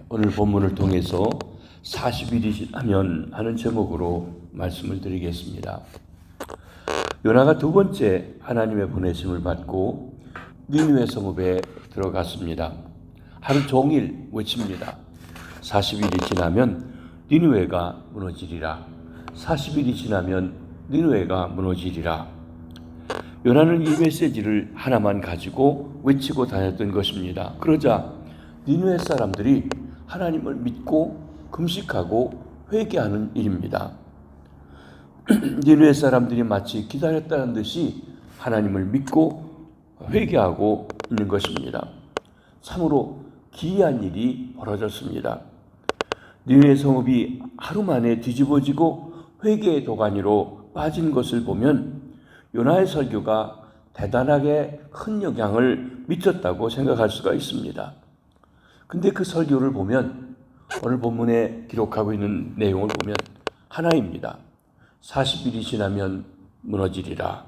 오늘 본문을 통해서 40일이 지나면 하는 제목으로 말씀을 드리겠습니다. 요나가 두 번째 하나님의 보내심을 받고 니느웨 성읍에 들어갔습니다. 하루 종일 외칩니다. 40일이 지나면 니느웨가 무너지리라. 40일이 지나면 니느웨가 무너지리라. 요나는 이 메시지를 하나만 가지고 외치고 다녔던 것입니다. 그러자 니느웨 사람들이 하나님을 믿고 금식하고 회개하는 일입니다. 니느웨 사람들이 마치 기다렸다는 듯이 하나님을 믿고 회개하고 있는 것입니다. 참으로 기이한 일이 벌어졌습니다. 니느웨 성읍이 하루 만에 뒤집어지고 회개의 도가니로 빠진 것을 보면 요나의 설교가 대단하게 큰 영향을 미쳤다고 생각할 수가 있습니다. 근데 그 설교를 보면 오늘 본문에 기록하고 있는 내용을 보면 하나입니다. 40일이 지나면 무너지리라.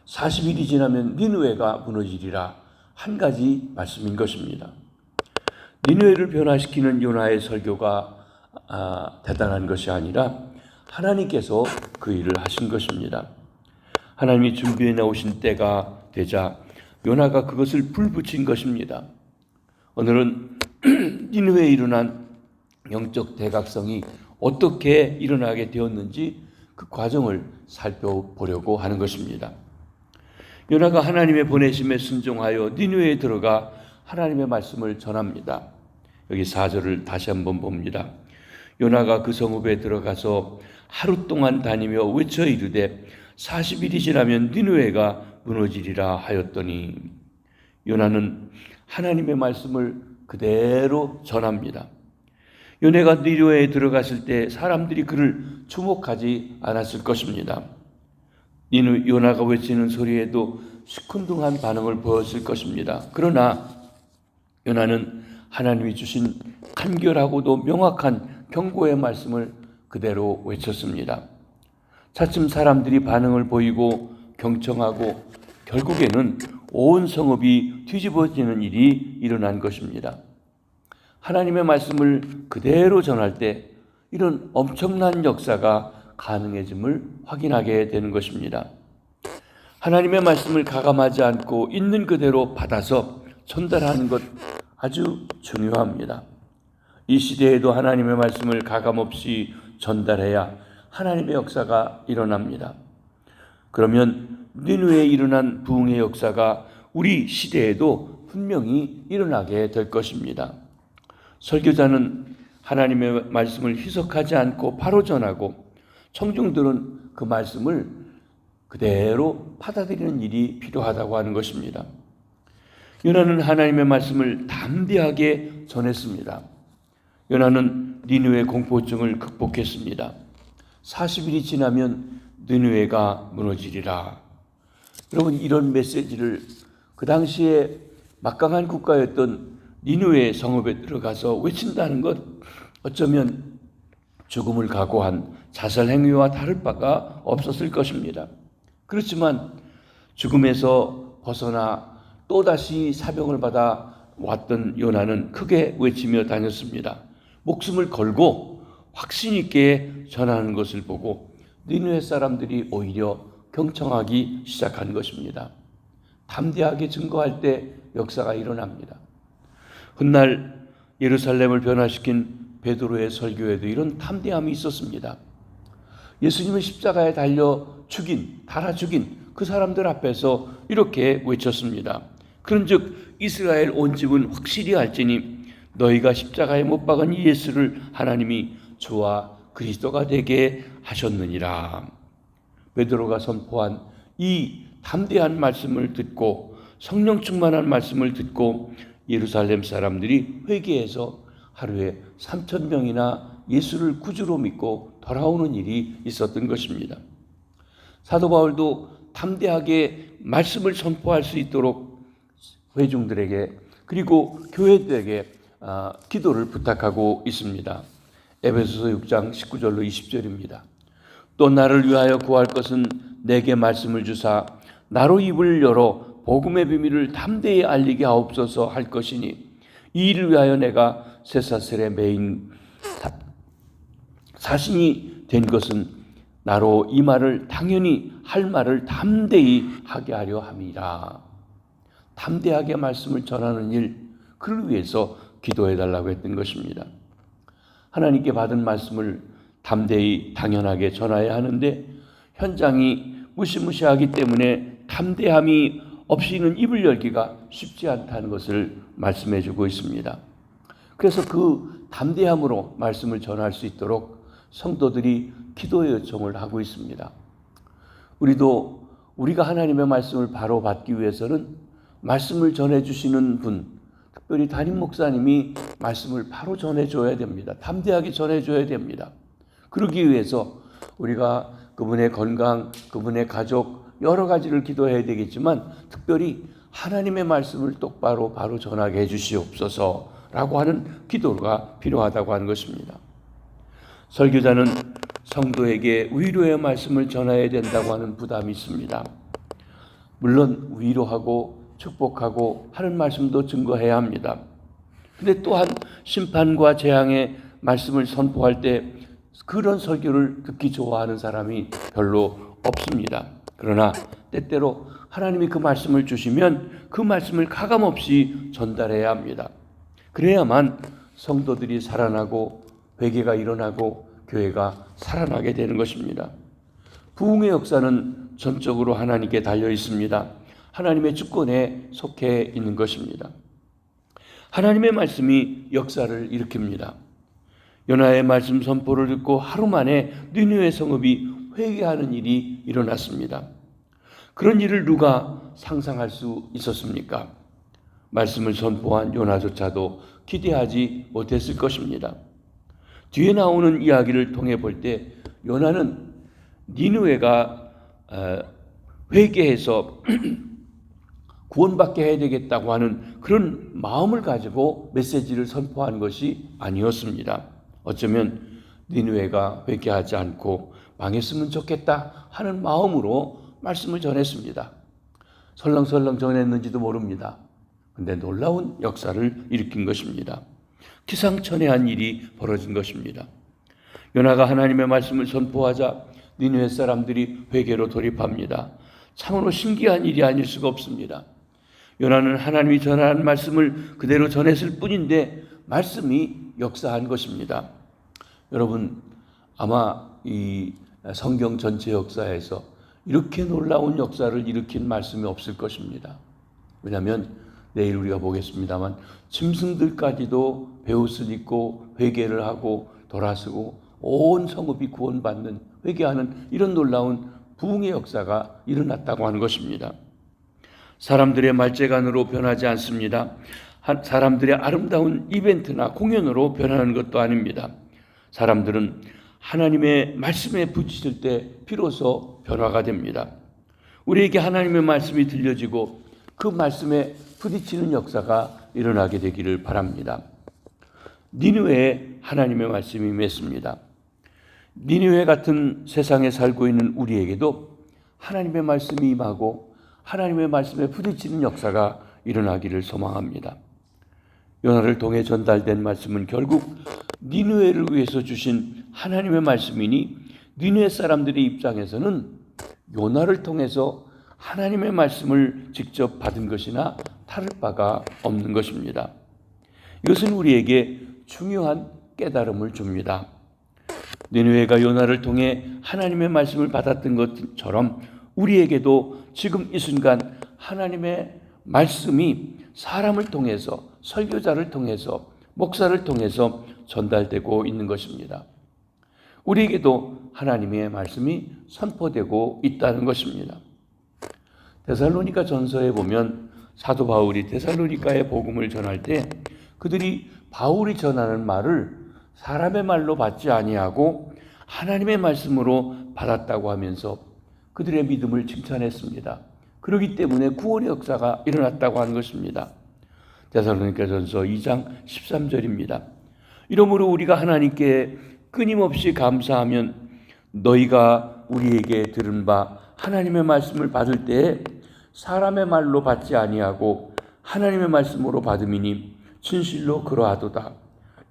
40일이 지나면 니느웨가 무너지리라. 한 가지 말씀인 것입니다. 니느웨를 변화시키는 요나의 설교가 대단한 것이 아니라 하나님께서 그 일을 하신 것입니다. 하나님이 준비해 나오신 때가 되자 요나가 그것을 불붙인 것입니다. 오늘은 니느웨에 일어난 영적 대각성이 어떻게 일어나게 되었는지 그 과정을 살펴보려고 하는 것입니다. 요나가 하나님의 보내심에 순종하여 니느웨에 들어가 하나님의 말씀을 전합니다. 여기 4절을 다시 한번 봅니다. 요나가 그 성읍에 들어가서 하루 동안 다니며 외쳐 이르되 40일이 지나면 니느웨가 무너지리라 하였더니 요나는 하나님의 말씀을 그대로 전합니다. 요나가 니느웨에 들어갔을 때 사람들이 그를 주목하지 않았을 것입니다. 요나가 외치는 소리에도 시큰둥한 반응을 보였을 것입니다. 그러나 요나는 하나님이 주신 간결하고도 명확한 경고의 말씀을 그대로 외쳤습니다. 차츰 사람들이 반응을 보이고 경청하고 결국에는 온 성읍이 뒤집어지는 일이 일어난 것입니다. 하나님의 말씀을 그대로 전할 때 이런 엄청난 역사가 가능해짐을 확인하게 되는 것입니다. 하나님의 말씀을 가감하지 않고 있는 그대로 받아서 전달하는 것 아주 중요합니다. 이 시대에도 하나님의 말씀을 가감없이 전달해야 하나님의 역사가 일어납니다. 그러면 니느웨에 일어난 부흥의 역사가 우리 시대에도 분명히 일어나게 될 것입니다. 설교자는 하나님의 말씀을 희석하지 않고 바로 전하고 청중들은 그 말씀을 그대로 받아들이는 일이 필요하다고 하는 것입니다. 요나는 하나님의 말씀을 담대하게 전했습니다. 요나는 니느웨 공포증을 극복했습니다. 40일이 지나면 니느웨가 무너지리라. 여러분, 이런 메시지를 그 당시에 막강한 국가였던 니느웨 성읍에 들어가서 외친다는 것, 어쩌면 죽음을 각오한 자살 행위와 다를 바가 없었을 것입니다. 그렇지만 죽음에서 벗어나 또다시 사병을 받아 왔던 요나는 크게 외치며 다녔습니다. 목숨을 걸고 확신 있게 전하는 것을 보고 니느웨 사람들이 오히려 경청하기 시작한 것입니다. 담대하게 증거할 때 역사가 일어납니다. 훗날 예루살렘을 변화시킨 베드로의 설교에도 이런 담대함이 있었습니다. 예수님을 십자가에 달아 죽인 그 사람들 앞에서 이렇게 외쳤습니다. 그런즉 이스라엘 온 집은 확실히 알지니 너희가 십자가에 못 박은 이 예수를 하나님이 주와 그리스도가 되게 하셨느니라. 베드로가 선포한 이 담대한 말씀을 듣고 성령 충만한 말씀을 듣고 예루살렘 사람들이 회개해서 하루에 3,000명이나 예수를 구주로 믿고 돌아오는 일이 있었던 것입니다. 사도 바울도 담대하게 말씀을 선포할 수 있도록 회중들에게 그리고 교회들에게 기도를 부탁하고 있습니다. 에베소서 6장 19절로 20절입니다. 또 나를 위하여 구할 것은 내게 말씀을 주사 나로 입을 열어 복음의 비밀을 담대히 알리게 하옵소서 할 것이니 이 일을 위하여 내가 쇠사슬에 매인 사신이 된 것은 나로 이 말을 당연히 할 말을 담대히 하게 하려 함이라. 담대하게 말씀을 전하는 일, 그를 위해서 기도해 달라고 했던 것입니다. 하나님께 받은 말씀을 담대히 당연하게 전해야 하는데 현장이 무시무시하기 때문에 담대함이 없이는 입을 열기가 쉽지 않다는 것을 말씀해 주고 있습니다. 그래서 그 담대함으로 말씀을 전할 수 있도록 성도들이 기도의 요청을 하고 있습니다. 우리가 하나님의 말씀을 바로 받기 위해서는 말씀을 전해주시는 분, 특별히 담임 목사님이 말씀을 바로 전해줘야 됩니다. 담대하게 전해줘야 됩니다. 그러기 위해서 우리가 그분의 건강, 그분의 가족 여러 가지를 기도해야 되겠지만 특별히 하나님의 말씀을 똑바로 바로 전하게 해주시옵소서라고 하는 기도가 필요하다고 하는 것입니다. 설교자는 성도에게 위로의 말씀을 전해야 된다고 하는 부담이 있습니다. 물론 위로하고 축복하고 하는 말씀도 증거해야 합니다. 근데 또한 심판과 재앙의 말씀을 선포할 때 그런 설교를 듣기 좋아하는 사람이 별로 없습니다. 그러나 때때로 하나님이 그 말씀을 주시면 그 말씀을 가감없이 전달해야 합니다. 그래야만 성도들이 살아나고 회개가 일어나고 교회가 살아나게 되는 것입니다. 부흥의 역사는 전적으로 하나님께 달려 있습니다. 하나님의 주권에 속해 있는 것입니다. 하나님의 말씀이 역사를 일으킵니다. 요나의 말씀 선포를 듣고 하루 만에 니느웨 성읍이 회개하는 일이 일어났습니다. 그런 일을 누가 상상할 수 있었습니까? 말씀을 선포한 요나조차도 기대하지 못했을 것입니다. 뒤에 나오는 이야기를 통해 볼 때 요나는 니느웨가 회개해서 구원받게 해야 되겠다고 하는 그런 마음을 가지고 메시지를 선포한 것이 아니었습니다. 어쩌면 니느웨가 회개하지 않고 망했으면 좋겠다 하는 마음으로 말씀을 전했습니다. 설렁설렁 전했는지도 모릅니다. 그런데 놀라운 역사를 일으킨 것입니다. 기상천외한 일이 벌어진 것입니다. 요나가 하나님의 말씀을 선포하자 니느웨 사람들이 회개로 돌입합니다. 참으로 신기한 일이 아닐 수가 없습니다. 요나는 하나님이 전한 말씀을 그대로 전했을 뿐인데 말씀이 역사한 것입니다. 여러분 아마 이 성경 전체 역사에서 이렇게 놀라운 역사를 일으킨 말씀이 없을 것입니다. 왜냐하면 내일 우리가 보겠습니다만 짐승들까지도 베옷을 입고 회개를 하고 돌아서고 온 성읍이 구원받는 회개하는 이런 놀라운 부흥의 역사가 일어났다고 하는 것입니다. 사람들의 말재간으로 변하지 않습니다. 사람들의 아름다운 이벤트나 공연으로 변하는 것도 아닙니다. 사람들은 하나님의 말씀에 부딪힐 때 비로소 변화가 됩니다. 우리에게 하나님의 말씀이 들려지고 그 말씀에 부딪히는 역사가 일어나게 되기를 바랍니다. 니느웨에 하나님의 말씀이 임했습니다. 니느웨 같은 세상에 살고 있는 우리에게도 하나님의 말씀이 임하고 하나님의 말씀에 부딪히는 역사가 일어나기를 소망합니다. 요나를 통해 전달된 말씀은 결국 니느웨를 위해서 주신 하나님의 말씀이니 니느웨 사람들의 입장에서는 요나를 통해서 하나님의 말씀을 직접 받은 것이나 다를 바가 없는 것입니다. 이것은 우리에게 중요한 깨달음을 줍니다. 니느웨가 요나를 통해 하나님의 말씀을 받았던 것처럼 우리에게도 지금 이 순간 하나님의 말씀이 사람을 통해서 설교자를 통해서 목사를 통해서 전달되고 있는 것입니다. 우리에게도 하나님의 말씀이 선포되고 있다는 것입니다. 데살로니가 전서에 보면 사도 바울이 데살로니가의 복음을 전할 때 그들이 바울이 전하는 말을 사람의 말로 받지 아니하고 하나님의 말씀으로 받았다고 하면서 그들의 믿음을 칭찬했습니다. 그렇기 때문에 구원의 역사가 일어났다고 하는 것입니다. 데살로니가 전서 2장 13절입니다. 이러므로 우리가 하나님께 끊임없이 감사하면 너희가 우리에게 들은 바 하나님의 말씀을 받을 때에 사람의 말로 받지 아니하고 하나님의 말씀으로 받음이니 진실로 그러하도다.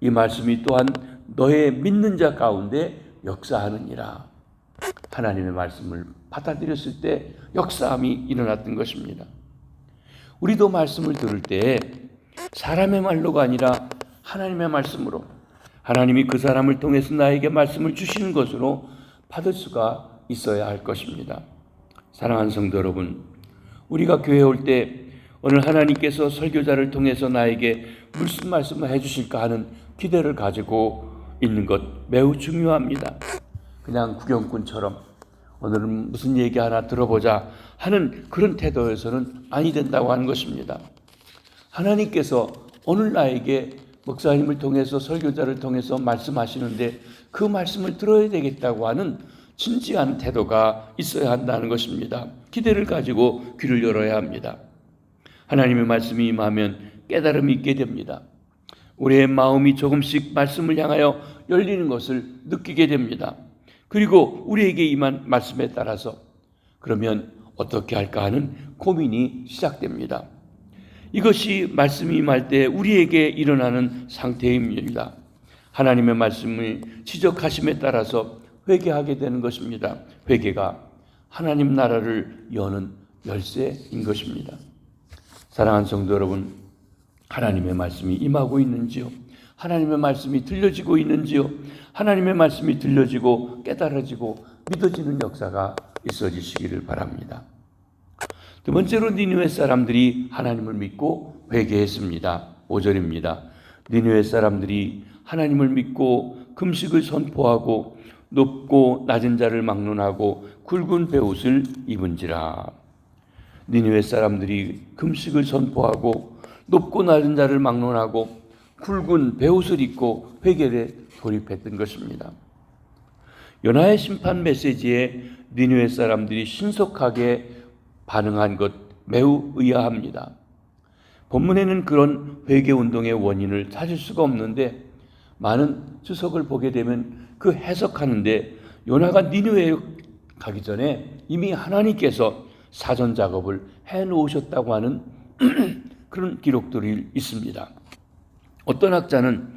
이 말씀이 또한 너의 믿는 자 가운데 역사하느니라. 하나님의 말씀을 받아들였을 때 역사함이 일어났던 것입니다. 우리도 말씀을 들을 때 사람의 말로가 아니라 하나님의 말씀으로, 하나님이 그 사람을 통해서 나에게 말씀을 주시는 것으로 받을 수가 있어야 할 것입니다. 사랑하는 성도 여러분, 우리가 교회에 올 때 오늘 하나님께서 설교자를 통해서 나에게 무슨 말씀을 해주실까 하는 기대를 가지고 있는 것 매우 중요합니다. 그냥 구경꾼처럼 오늘은 무슨 얘기 하나 들어보자 하는 그런 태도에서는 아니 된다고 하는 것입니다. 하나님께서 오늘 나에게 목사님을 통해서 설교자를 통해서 말씀하시는데 그 말씀을 들어야 되겠다고 하는 진지한 태도가 있어야 한다는 것입니다. 기대를 가지고 귀를 열어야 합니다. 하나님의 말씀이 임하면 깨달음이 있게 됩니다. 우리의 마음이 조금씩 말씀을 향하여 열리는 것을 느끼게 됩니다. 그리고 우리에게 임한 말씀에 따라서 그러면 어떻게 할까 하는 고민이 시작됩니다. 이것이 말씀이 임할 때 우리에게 일어나는 상태입니다. 하나님의 말씀을 지적하심에 따라서 회개하게 되는 것입니다. 회개가 하나님 나라를 여는 열쇠인 것입니다. 사랑하는 성도 여러분, 하나님의 말씀이 임하고 있는지요? 하나님의 말씀이 들려지고 있는지요? 하나님의 말씀이 들려지고 깨달아지고 믿어지는 역사가 있어지시기를 바랍니다. 두 번째로 니느웨 사람들이 하나님을 믿고 회개했습니다. 5절입니다. 니느웨 사람들이 하나님을 믿고 금식을 선포하고 높고 낮은 자를 막론하고 굵은 베옷을 입은지라. 니느웨 사람들이 금식을 선포하고 높고 낮은 자를 막론하고 굵은 베옷을 입고 회개에 돌입했던 것입니다. 요나의 심판 메시지에 니느웨 사람들이 신속하게 반응한 것 매우 의아합니다. 본문에는 그런 회개운동의 원인을 찾을 수가 없는데 많은 주석을 보게 되면 그 해석하는데 요나가 니느웨에 가기 전에 이미 하나님께서 사전 작업을 해놓으셨다고 하는 그런 기록들이 있습니다. 어떤 학자는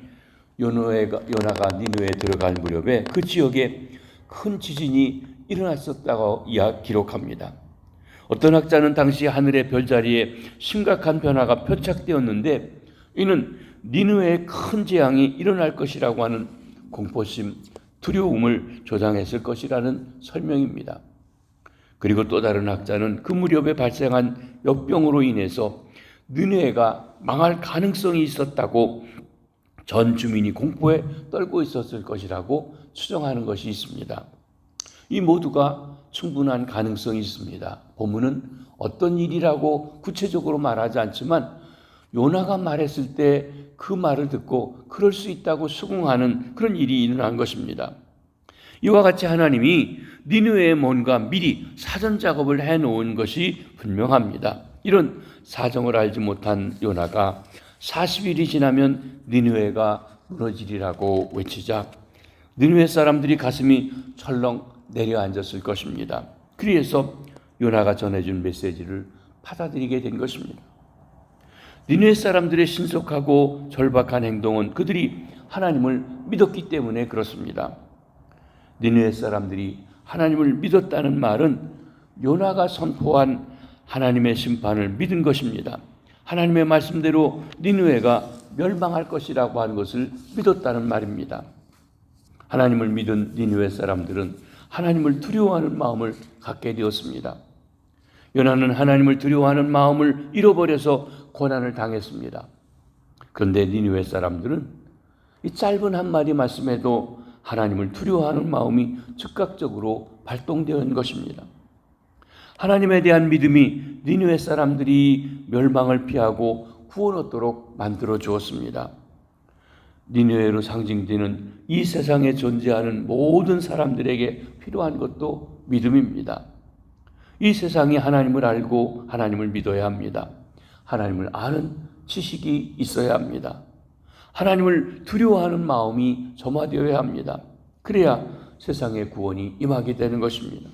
요나가 니느웨에 들어갈 무렵에 그 지역에 큰 지진이 일어났었다고 기록합니다. 어떤 학자는 당시 하늘의 별자리에 심각한 변화가 표착되었는데 이는 니느웨에 큰 재앙이 일어날 것이라고 하는 공포심, 두려움을 조장했을 것이라는 설명입니다. 그리고 또 다른 학자는 그 무렵에 발생한 역병으로 인해서 니느웨가 망할 가능성이 있었다고 전 주민이 공포에 떨고 있었을 것이라고 추정하는 것이 있습니다. 이 모두가 충분한 가능성이 있습니다. 본문은 어떤 일이라고 구체적으로 말하지 않지만 요나가 말했을 때 그 말을 듣고 그럴 수 있다고 수긍하는 그런 일이 일어난 것입니다. 이와 같이 하나님이 니느웨에 뭔가 미리 사전 작업을 해놓은 것이 분명합니다. 이런 사정을 알지 못한 요나가 40일이 지나면 니느웨가 무너지리라고 외치자 니느웨 사람들이 가슴이 철렁 내려앉았을 것입니다. 그래서 요나가 전해준 메시지를 받아들이게 된 것입니다. 니느웨 사람들의 신속하고 절박한 행동은 그들이 하나님을 믿었기 때문에 그렇습니다. 니느웨 사람들이 하나님을 믿었다는 말은 요나가 선포한 하나님의 심판을 믿은 것입니다. 하나님의 말씀대로 니느웨가 멸망할 것이라고 하는 것을 믿었다는 말입니다. 하나님을 믿은 니느웨 사람들은 하나님을 두려워하는 마음을 갖게 되었습니다. 요나는 하나님을 두려워하는 마음을 잃어버려서 고난을 당했습니다. 그런데 니느웨 사람들은 이 짧은 한마디 말씀에도 하나님을 두려워하는 마음이 즉각적으로 발동되는 것입니다. 하나님에 대한 믿음이 니느웨 사람들이 멸망을 피하고 구원 얻도록 만들어 주었습니다. 니느웨로 상징되는 이 세상에 존재하는 모든 사람들에게 필요한 것도 믿음입니다. 이 세상이 하나님을 알고 하나님을 믿어야 합니다. 하나님을 아는 지식이 있어야 합니다. 하나님을 두려워하는 마음이 점화되어야 합니다. 그래야 세상의 구원이 임하게 되는 것입니다.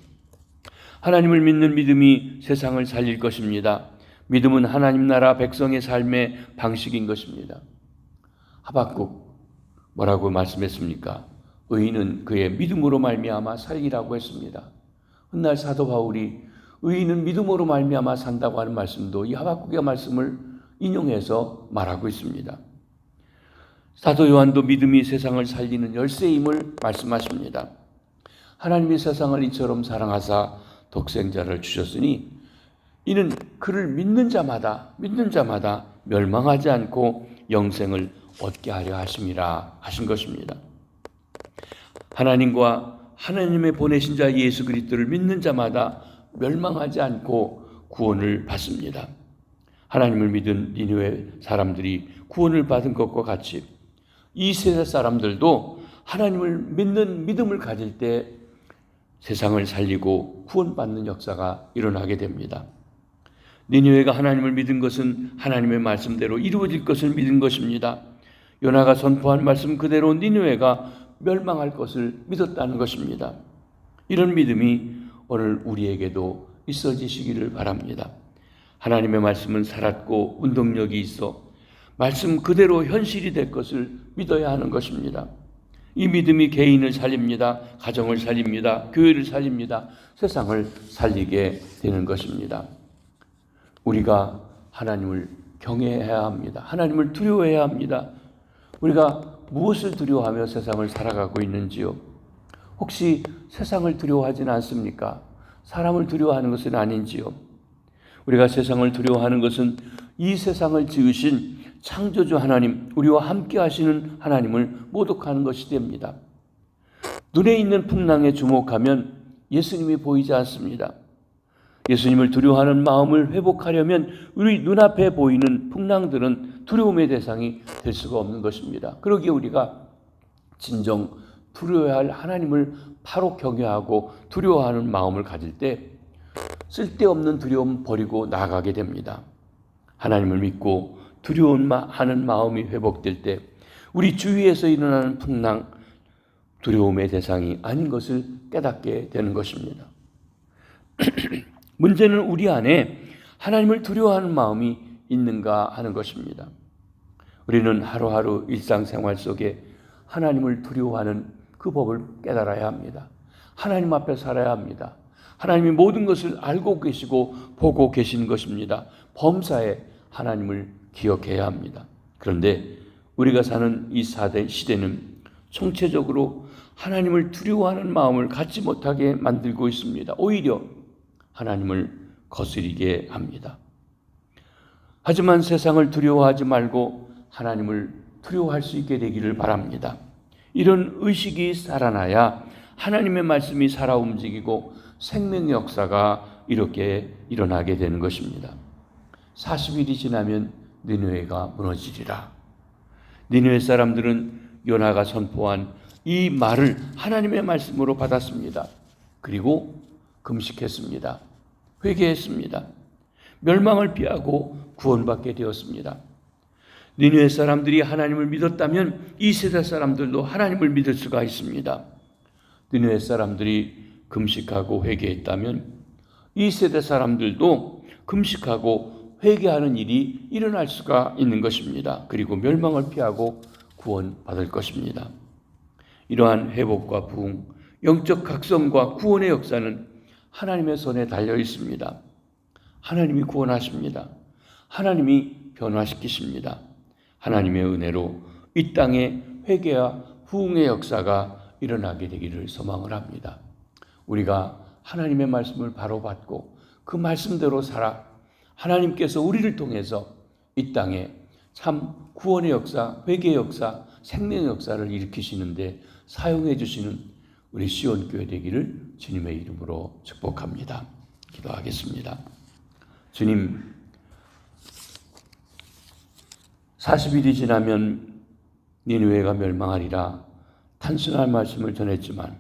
하나님을 믿는 믿음이 세상을 살릴 것입니다. 믿음은 하나님 나라 백성의 삶의 방식인 것입니다. 하박국 뭐라고 말씀했습니까? 의인은 그의 믿음으로 말미암아 살리라고 했습니다. 훗날 사도 바울이 의인은 믿음으로 말미암아 산다고 하는 말씀도 이 하박국의 말씀을 인용해서 말하고 있습니다. 사도 요한도 믿음이 세상을 살리는 열쇠임을 말씀하십니다. 하나님이 세상을 이처럼 사랑하사 독생자를 주셨으니 이는 그를 믿는 자마다 멸망하지 않고 영생을 얻게 하려 하심이라 하신 것입니다. 하나님과 하나님의 보내신 자 예수 그리스도를 믿는 자마다 멸망하지 않고 구원을 받습니다. 하나님을 믿은 니느웨 사람들이 구원을 받은 것과 같이 이 세대 사람들도 하나님을 믿는 믿음을 가질 때 세상을 살리고 구원받는 역사가 일어나게 됩니다. 니느웨가 하나님을 믿은 것은 하나님의 말씀대로 이루어질 것을 믿은 것입니다. 요나가 선포한 말씀 그대로 니느웨가 멸망할 것을 믿었다는 것입니다. 이런 믿음이 오늘 우리에게도 있어지시기를 바랍니다. 하나님의 말씀은 살았고 운동력이 있어 말씀 그대로 현실이 될 것을 믿어야 하는 것입니다. 이 믿음이 개인을 살립니다. 가정을 살립니다. 교회를 살립니다. 세상을 살리게 되는 것입니다. 우리가 하나님을 경외해야 합니다. 하나님을 두려워해야 합니다. 우리가 무엇을 두려워하며 세상을 살아가고 있는지요? 혹시 세상을 두려워하지는 않습니까? 사람을 두려워하는 것은 아닌지요? 우리가 세상을 두려워하는 것은 이 세상을 지으신 창조주 하나님, 우리와 함께 하시는 하나님을 모독하는 것이 됩니다. 눈에 있는 풍랑에 주목하면 예수님이 보이지 않습니다. 예수님을 두려워하는 마음을 회복하려면 우리 눈앞에 보이는 풍랑들은 두려움의 대상이 될 수가 없는 것입니다. 그러기에 우리가 진정 두려워야 할 하나님을 바로 경외하고 두려워하는 마음을 가질 때 쓸데없는 두려움 버리고 나아가게 됩니다. 하나님을 믿고 두려워하는 마음이 회복될 때 우리 주위에서 일어나는 풍랑, 두려움의 대상이 아닌 것을 깨닫게 되는 것입니다. 문제는 우리 안에 하나님을 두려워하는 마음이 있는가 하는 것입니다. 우리는 하루하루 일상생활 속에 하나님을 두려워하는 그 법을 깨달아야 합니다. 하나님 앞에 살아야 합니다. 하나님이 모든 것을 알고 계시고 보고 계신 것입니다. 범사에 하나님을 기억해야 합니다. 그런데 우리가 사는 이 시대는 총체적으로 하나님을 두려워하는 마음을 갖지 못하게 만들고 있습니다. 오히려 하나님을 거스리게 합니다. 하지만 세상을 두려워하지 말고 하나님을 두려워할 수 있게 되기를 바랍니다. 이런 의식이 살아나야 하나님의 말씀이 살아 움직이고 생명의 역사가 이렇게 일어나게 되는 것입니다. 40일이 지나면 니느웨가 무너지리라. 니느웨 사람들은 요나가 선포한 이 말을 하나님의 말씀으로 받았습니다. 그리고 금식했습니다. 회개했습니다. 멸망을 피하고 구원받게 되었습니다. 니느웨 사람들이 하나님을 믿었다면 이 세대 사람들도 하나님을 믿을 수가 있습니다. 니느웨 사람들이 금식하고 회개했다면 이 세대 사람들도 금식하고 회개하는 일이 일어날 수가 있는 것입니다. 그리고 멸망을 피하고 구원받을 것입니다. 이러한 회복과 부흥, 영적 각성과 구원의 역사는 하나님의 손에 달려 있습니다. 하나님이 구원하십니다. 하나님이 변화시키십니다. 하나님의 은혜로 이 땅에 회개와 부흥의 역사가 일어나게 되기를 소망을 합니다. 우리가 하나님의 말씀을 바로 받고 그 말씀대로 살아 하나님께서 우리를 통해서 이 땅에 참 구원의 역사, 회개의 역사, 생명의 역사를 일으키시는데 사용해 주시는 우리 시온교회 되기를 주님의 이름으로 축복합니다. 기도하겠습니다. 주님, 40일이 지나면 니느웨가 멸망하리라 단순한 말씀을 전했지만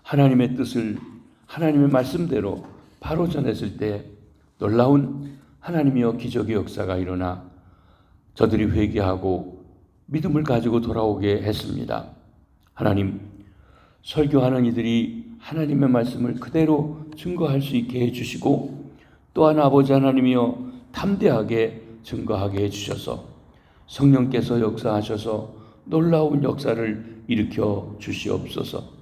하나님의 뜻을 하나님의 말씀대로 바로 전했을 때 놀라운 하나님이여 기적의 역사가 일어나 저들이 회개하고 믿음을 가지고 돌아오게 했습니다. 하나님, 설교하는 이들이 하나님의 말씀을 그대로 증거할 수 있게 해주시고 또한 아버지 하나님이여 담대하게 증거하게 해주셔서 성령께서 역사하셔서 놀라운 역사를 일으켜 주시옵소서.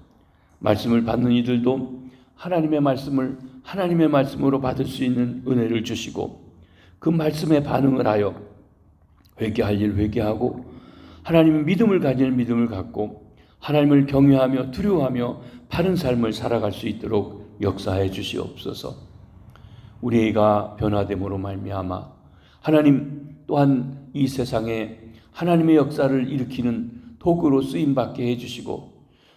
말씀을 받는 이들도 하나님의 말씀을 하나님의 말씀으로 받을 수 있는 은혜를 주시고 그 말씀에 반응을 하여 회개할 일 회개하고 하나님의 믿음을 가질 믿음을 갖고 하나님을 경외하며 두려워하며 바른 삶을 살아갈 수 있도록 역사해 주시옵소서. 우리 애가 변화됨으로 말미암아 하나님 또한 이 세상에 하나님의 역사를 일으키는 도구로 쓰임받게 해주시고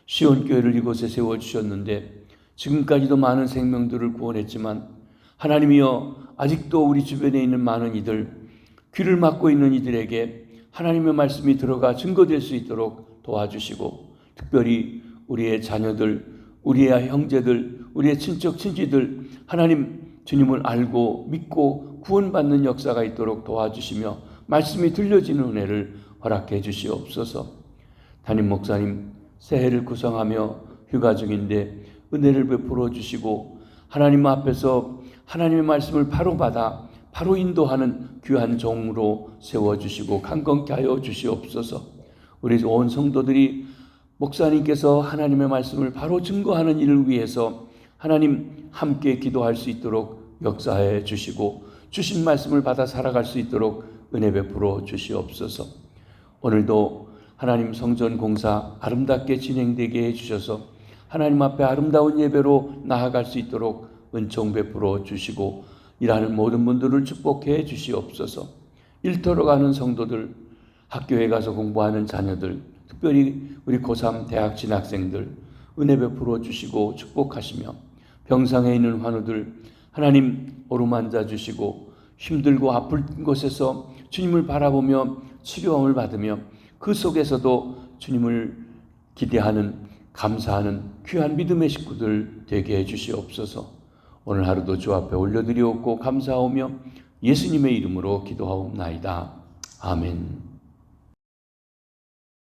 시온교회를 이곳에 세워주셨는데 지금까지도 많은 생명들을 구원했지만 하나님이여 아직도 우리 주변에 있는 많은 이들 귀를 막고 있는 이들에게 하나님의 말씀이 들어가 증거될 수 있도록 도와주시고 특별히 우리의 자녀들, 우리의 형제들, 우리의 친척 친지들 하나님 주님을 알고 믿고 구원받는 역사가 있도록 도와주시며 말씀이 들려지는 은혜를 허락해 주시옵소서. 담임 목사님 새해를 구성하며 휴가 중인데 은혜를 베풀어 주시고 하나님 앞에서 하나님의 말씀을 바로 받아 바로 인도하는 귀한 종으로 세워주시고 강건케 하여 주시옵소서. 우리 온 성도들이 목사님께서 하나님의 말씀을 바로 증거하는 일을 위해서 하나님 함께 기도할 수 있도록 역사해 주시고 주신 말씀을 받아 살아갈 수 있도록 은혜 베풀어 주시옵소서. 오늘도 하나님 성전 공사 아름답게 진행되게 해주셔서 하나님 앞에 아름다운 예배로 나아갈 수 있도록 은총 베풀어 주시고 일하는 모든 분들을 축복해 주시옵소서. 일터로 가는 성도들, 학교에 가서 공부하는 자녀들, 특별히 우리 고3 대학 진학생들 은혜 베풀어 주시고 축복하시며 병상에 있는 환우들 하나님 어루만져 주시고 힘들고 아플 곳에서 주님을 바라보며 치료함을 받으며 그 속에서도 주님을 기대하는 감사하는 귀한 믿음의 식구들 되게 해주시옵소서. 오늘 하루도 주 앞에 올려드리옵고 감사하며 예수님의 이름으로 기도하옵나이다. 아멘.